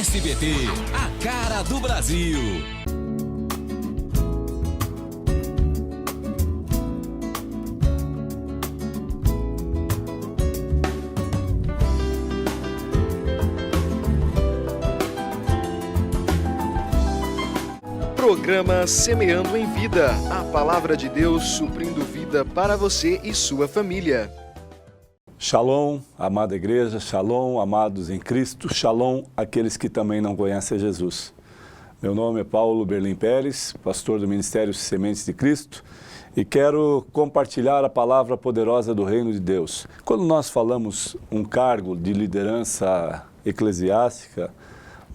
SBT, a cara do Brasil. Programa Semeando em Vida, a palavra de Deus suprindo vida para você e sua família. Shalom, amada igreja, shalom, amados em Cristo, shalom, aqueles que também não conhecem Jesus. Meu nome é Paulo Berlim Pérez, pastor do Ministério Sementes de Cristo, e quero compartilhar a palavra poderosa do Reino de Deus. Quando nós falamos um cargo de liderança eclesiástica,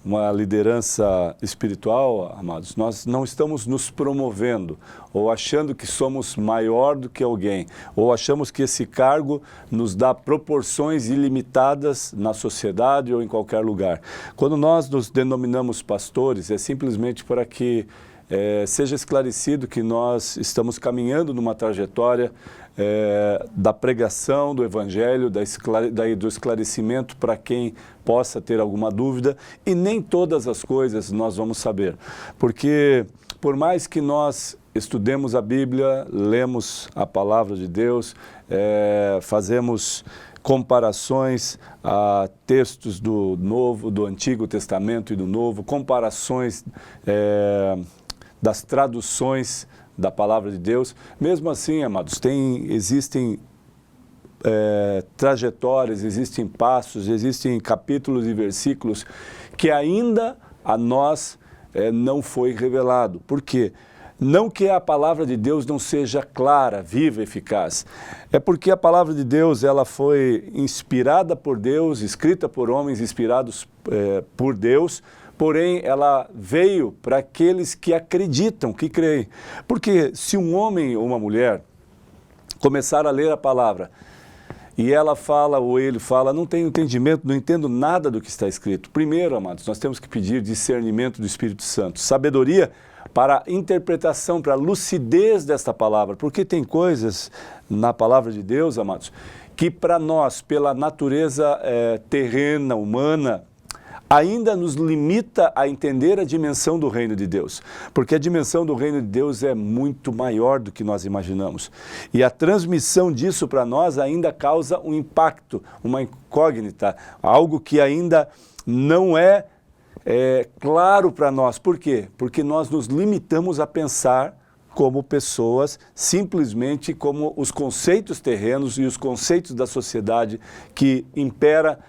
uma liderança espiritual, amados, nós não estamos nos promovendo ou achando que somos maior do que alguém, ou achamos que esse cargo nos dá proporções ilimitadas na sociedade ou em qualquer lugar. Quando nós nos denominamos pastores, é simplesmente para que seja esclarecido que nós estamos caminhando numa trajetória da pregação do Evangelho, do esclarecimento para quem possa ter alguma dúvida, e nem todas as coisas nós vamos saber, porque por mais que nós estudemos a Bíblia, lemos a Palavra de Deus, fazemos comparações a textos do Antigo Testamento e do Novo, comparações das traduções da Palavra de Deus. Mesmo assim, amados, existem trajetórias, existem passos, existem capítulos e versículos que ainda a nós não foi revelado. Por quê? Não que a Palavra de Deus não seja clara, viva, eficaz. É porque a Palavra de Deus ela foi inspirada por Deus, escrita por homens inspirados por Deus, porém, ela veio para aqueles que acreditam, que creem. Porque se um homem ou uma mulher começar a ler a palavra e ela fala ou ele fala, não tenho entendimento, não entendo nada do que está escrito. Primeiro, amados, nós temos que pedir discernimento do Espírito Santo, sabedoria para a interpretação, para a lucidez desta palavra. Porque tem coisas na palavra de Deus, amados, que para nós, pela natureza terrena, humana, ainda nos limita a entender a dimensão do reino de Deus, porque a dimensão do reino de Deus é muito maior do que nós imaginamos. E a transmissão disso para nós ainda causa um impacto, uma incógnita, algo que ainda não é claro para nós. Por quê? Porque nós nos limitamos a pensar como pessoas, simplesmente como os conceitos terrenos e os conceitos da sociedade que impera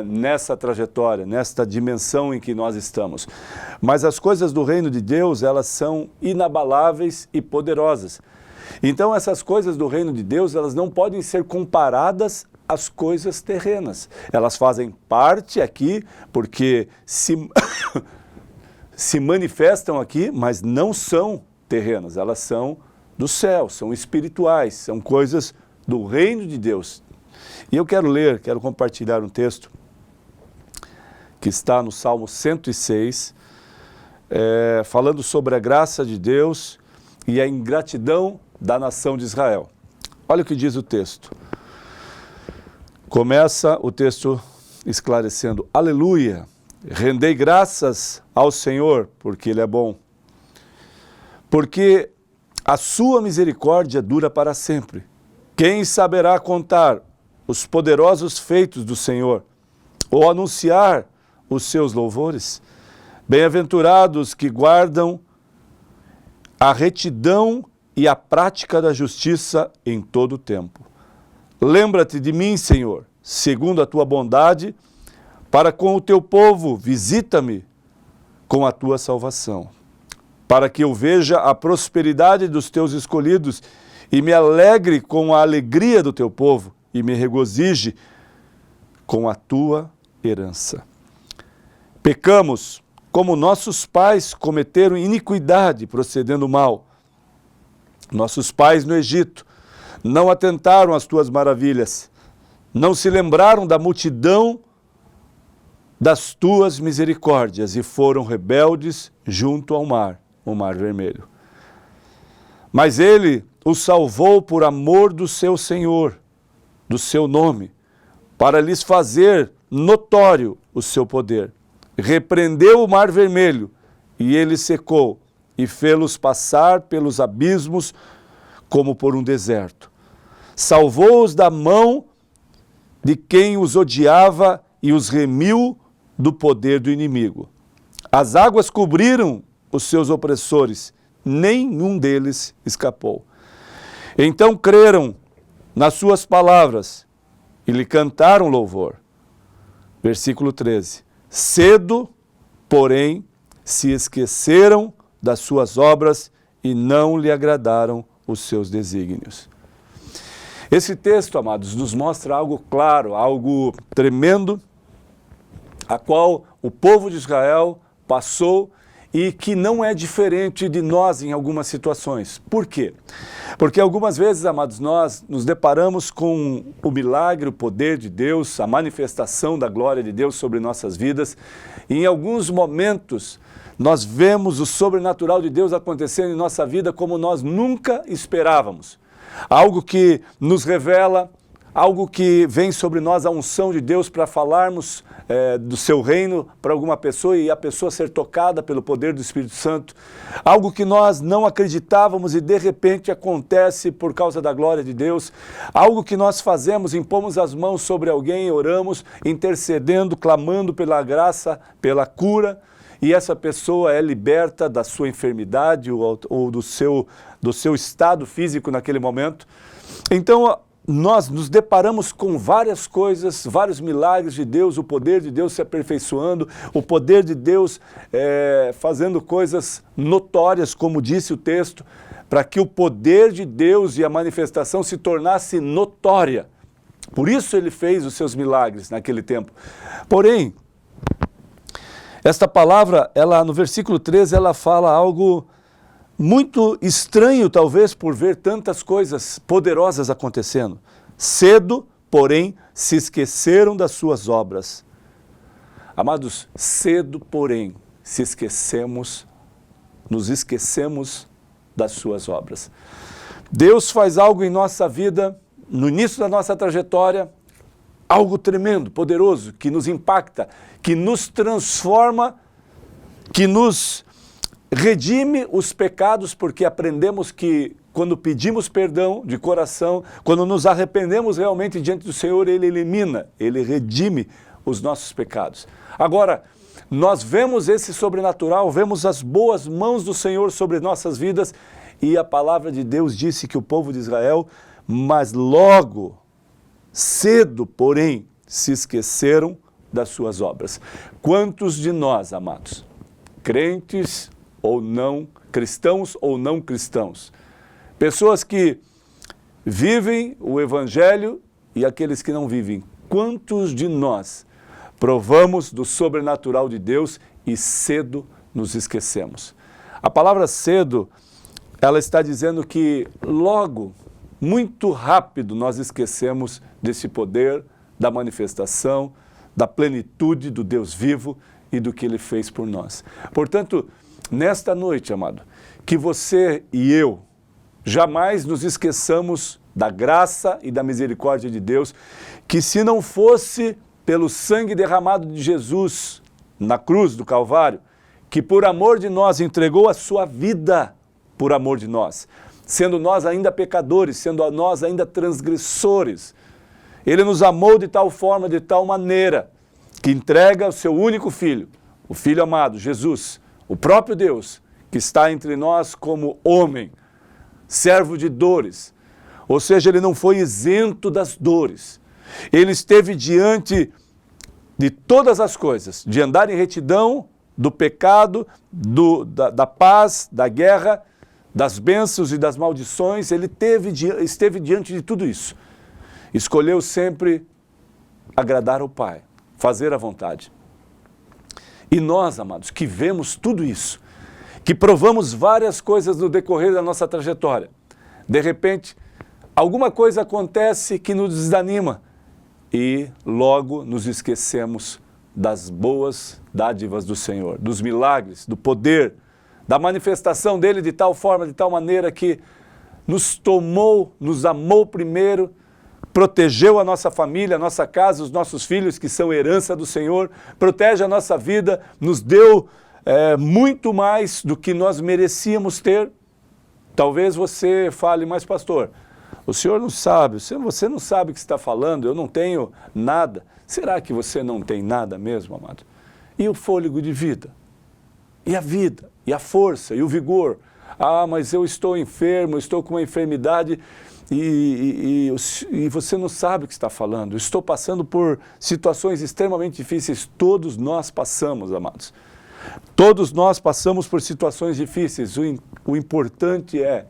nessa trajetória, nesta dimensão em que nós estamos. Mas as coisas do reino de Deus, elas são inabaláveis e poderosas. Então essas coisas do reino de Deus, elas não podem ser comparadas às coisas terrenas. Elas fazem parte aqui, porque se manifestam aqui, mas não são terrenas, elas são do céu, são espirituais, são coisas do reino de Deus. E eu quero compartilhar um texto que está no Salmo 106, falando sobre a graça de Deus e a ingratidão da nação de Israel. Olha o que diz o texto. Começa o texto esclarecendo: Aleluia, rendei graças ao Senhor, porque Ele é bom, porque a sua misericórdia dura para sempre. Quem saberá contar os poderosos feitos do Senhor, ou anunciar os seus louvores? Bem-aventurados que guardam a retidão e a prática da justiça em todo o tempo. Lembra-te de mim, Senhor, segundo a tua bondade, para com o teu povo, visita-me com a tua salvação, para que eu veja a prosperidade dos teus escolhidos e me alegre com a alegria do teu povo, e me regozije com a tua herança. Pecamos, como nossos pais cometeram iniquidade, procedendo mal. Nossos pais no Egito não atentaram às tuas maravilhas, não se lembraram da multidão das tuas misericórdias e foram rebeldes junto ao mar, o Mar Vermelho. Mas ele os salvou por amor do seu Senhor, do seu nome, para lhes fazer notório o seu poder. repreendeu o mar vermelho, e ele secou, e fê-los passar pelos abismos como por um deserto. Salvou-os da mão de quem os odiava e os remiu do poder do inimigo. As águas cobriram os seus opressores, nenhum deles escapou. Então creram nas suas palavras e lhe cantaram louvor. Versículo 13. Cedo, porém, se esqueceram das suas obras e não lhe agradaram os seus desígnios. Esse texto, amados, nos mostra algo claro, algo tremendo, a qual o povo de Israel passou e que não é diferente de nós em algumas situações. Por quê? Porque algumas vezes, amados, nós nos deparamos com o milagre, o poder de Deus, a manifestação da glória de Deus sobre nossas vidas, e em alguns momentos nós vemos o sobrenatural de Deus acontecendo em nossa vida como nós nunca esperávamos. Algo que nos revela, algo que vem sobre nós, a unção de Deus para falarmos do seu reino para alguma pessoa e a pessoa ser tocada pelo poder do Espírito Santo. Algo que nós não acreditávamos e de repente acontece por causa da glória de Deus. Algo que nós fazemos, impomos as mãos sobre alguém, oramos, intercedendo, clamando pela graça, pela cura, e essa pessoa é liberta da sua enfermidade ou do seu estado físico naquele momento. Então, nós nos deparamos com várias coisas, vários milagres de Deus, o poder de Deus se aperfeiçoando, o poder de Deus fazendo coisas notórias, como disse o texto, para que o poder de Deus e a manifestação se tornasse notória. Por isso ele fez os seus milagres naquele tempo. Porém, esta palavra, ela no versículo 13, ela fala algo muito estranho, talvez, por ver tantas coisas poderosas acontecendo. Cedo, porém, se esqueceram das suas obras. Amados, cedo, porém, nos esquecemos das suas obras. Deus faz algo em nossa vida, no início da nossa trajetória, algo tremendo, poderoso, que nos impacta, que nos transforma, que nos redime os pecados, porque aprendemos que quando pedimos perdão de coração, quando nos arrependemos realmente diante do Senhor, Ele elimina, Ele redime os nossos pecados. Agora, nós vemos esse sobrenatural, vemos as boas mãos do Senhor sobre nossas vidas, e a palavra de Deus disse que o povo de Israel, mas logo, cedo, porém, se esqueceram das suas obras. Quantos de nós, amados, crentes ou não, cristãos ou não cristãos, pessoas que vivem o Evangelho e aqueles que não vivem, quantos de nós provamos do sobrenatural de Deus e cedo nos esquecemos? A palavra cedo, ela está dizendo que logo, muito rápido, nós esquecemos desse poder, da manifestação, da plenitude do Deus vivo e do que Ele fez por nós. Portanto, nesta noite, amado, que você e eu jamais nos esqueçamos da graça e da misericórdia de Deus, que se não fosse pelo sangue derramado de Jesus na cruz do Calvário, que por amor de nós entregou a sua vida por amor de nós, sendo nós ainda pecadores, sendo nós ainda transgressores, Ele nos amou de tal forma, de tal maneira, que entrega o seu único Filho, o Filho amado, Jesus, o próprio Deus, que está entre nós como homem, servo de dores. Ou seja, Ele não foi isento das dores. Ele esteve diante de todas as coisas, de andar em retidão, do pecado, da paz, da guerra, das bênçãos e das maldições. Ele esteve diante de tudo isso. Escolheu sempre agradar ao Pai, fazer a vontade. E nós, amados, que vemos tudo isso, que provamos várias coisas no decorrer da nossa trajetória, de repente, alguma coisa acontece que nos desanima e logo nos esquecemos das boas dádivas do Senhor, dos milagres, do poder, da manifestação dEle de tal forma, de tal maneira que nos tomou, nos amou primeiro, protegeu a nossa família, a nossa casa, os nossos filhos, que são herança do Senhor, protege a nossa vida, nos deu muito mais do que nós merecíamos ter. Talvez você fale, mas pastor, o senhor não sabe, você não sabe o que está falando, eu não tenho nada. Será que você não tem nada mesmo, amado? E o fôlego de vida? E a vida? E a força? E o vigor? Ah, mas eu estou enfermo, eu estou com uma enfermidade e você não sabe o que está falando. Eu estou passando por situações extremamente difíceis. Todos nós passamos, amados. Todos nós passamos por situações difíceis. O importante é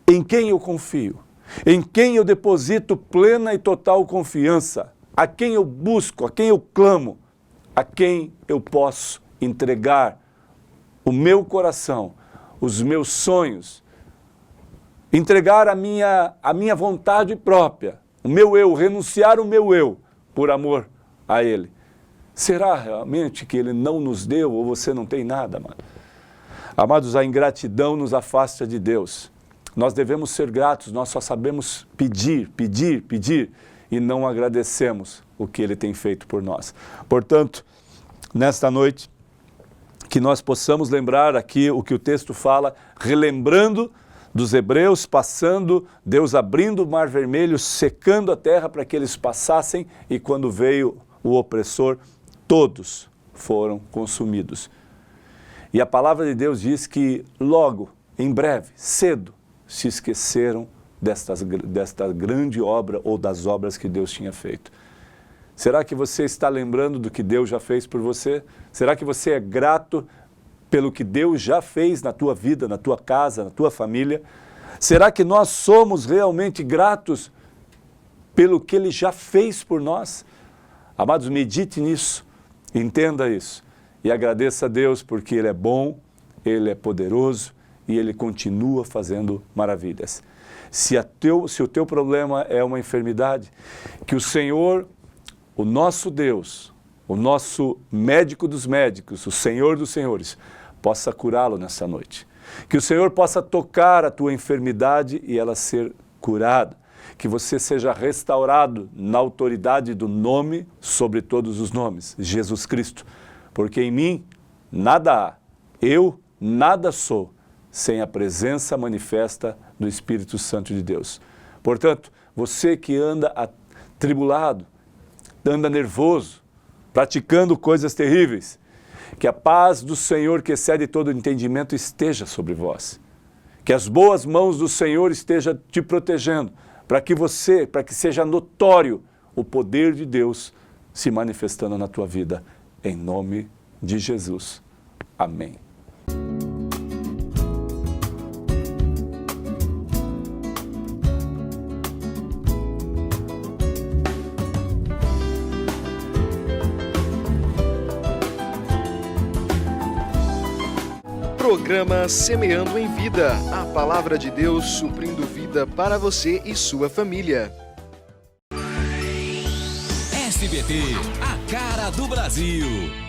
em quem eu confio, em quem eu deposito plena e total confiança, a quem eu busco, a quem eu clamo, a quem eu posso entregar o meu coração, os meus sonhos, entregar a minha vontade própria, o meu eu, renunciar o meu eu por amor a Ele. Será realmente que Ele não nos deu ou você não tem nada, amado? Amados, a ingratidão nos afasta de Deus. Nós devemos ser gratos, nós só sabemos pedir, pedir, pedir e não agradecemos o que Ele tem feito por nós. Portanto, nesta noite, que nós possamos lembrar aqui o que o texto fala, relembrando dos hebreus, passando, Deus abrindo o mar vermelho, secando a terra para que eles passassem, e quando veio o opressor, todos foram consumidos. E a palavra de Deus diz que logo, em breve, cedo, se esqueceram desta grande obra ou das obras que Deus tinha feito. Será que você está lembrando do que Deus já fez por você? Será que você é grato pelo que Deus já fez na tua vida, na tua casa, na tua família? Será que nós somos realmente gratos pelo que Ele já fez por nós? Amados, medite nisso, entenda isso e agradeça a Deus porque Ele é bom, Ele é poderoso e Ele continua fazendo maravilhas. Se o teu problema é uma enfermidade, que o Senhor, o nosso Deus, o nosso médico dos médicos, o Senhor dos senhores, possa curá-lo nessa noite. Que o Senhor possa tocar a tua enfermidade e ela ser curada. Que você seja restaurado na autoridade do nome sobre todos os nomes, Jesus Cristo. Porque em mim nada há, eu nada sou, sem a presença manifesta do Espírito Santo de Deus. Portanto, você que anda atribulado, anda nervoso, praticando coisas terríveis, que a paz do Senhor, que excede todo entendimento, esteja sobre vós. Que as boas mãos do Senhor estejam te protegendo, para que seja notório o poder de Deus se manifestando na tua vida. Em nome de Jesus. Amém. Programa Semeando em Vida, a palavra de Deus suprindo vida para você e sua família. SBT, a cara do Brasil.